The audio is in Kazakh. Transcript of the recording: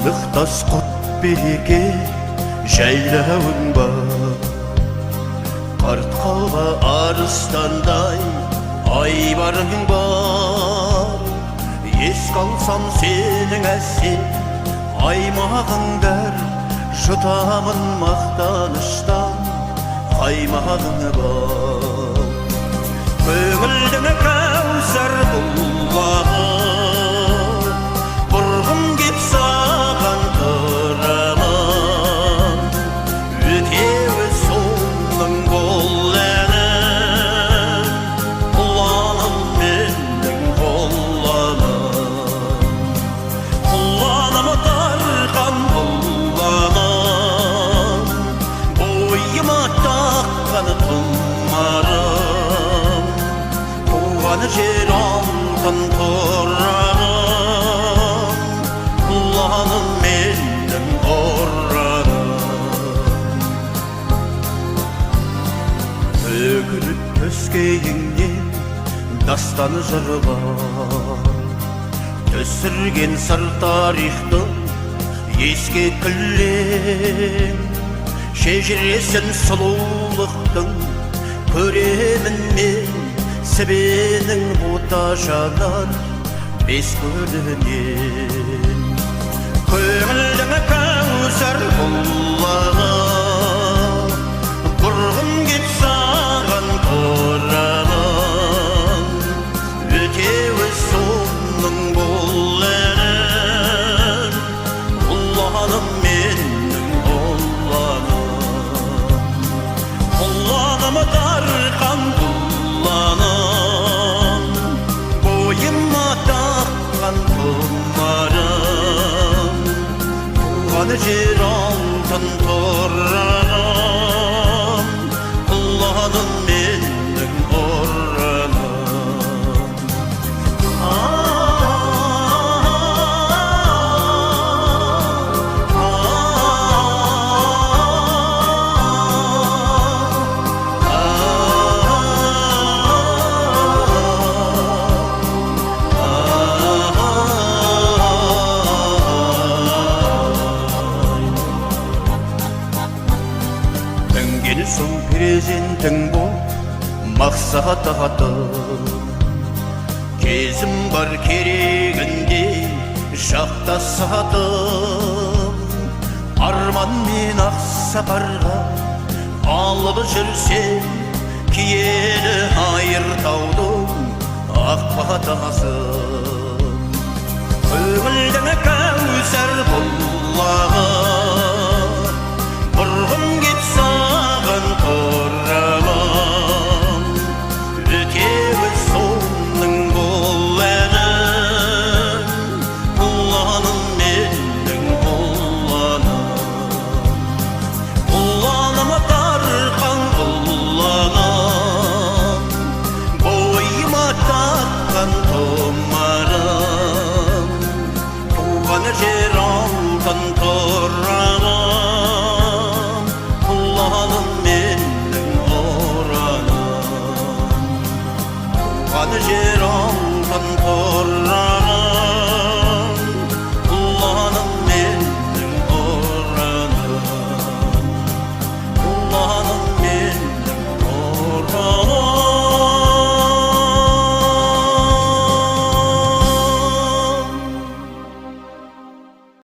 Сандықтас құт береке жайлауың бар, қарт қалға арыстандай айбарың бар. Еске алсам сенің әсем аймағың бәр, жұтамын мақтаныштан қаймағың бар. Көңілдің кәусар бұлағы, бұрғым кеп саған тұрамын. Өтеуі соңның бұл әнім, құланым менің құланым. Құланым тарқан құланым, бойыма таққан тұмарым. Туған жер алтын торағым, құланым менің ораным. Төгіліп төскейіңнен дастан жыры бар, түсірген сыр тарихтың еске кілең. Шежіресін сұлулықтың көремін мен, сібенің бота жанар бес көлінен. Көңілдің кәусар бұлағы, бұрғым кеп саған тұрамын. Өтеуі соңның бұл әнім, құланым менің құланым. Құланым тарқан құланым, бойыма таққан тұмарым. Туған жер алтын торағым, құланым менің ораным. Төнген соң перзентің бол мақсат атым, кезім бар керегінде жақтасатым. Арман мен ақ сапарға алып жүрсем, киелі айыртаудың ақ батасын. Көңілдің кәусар бұлағы, бұрғым кеп саған тұрамын. Өтеуі соңның бұл әнім, құланым менің құланым. Құланым тарқан құланым, бойыма таққан тұмарым. Туған жер алтын торағым, құланым менің ораным. Туған жер алтын торағым,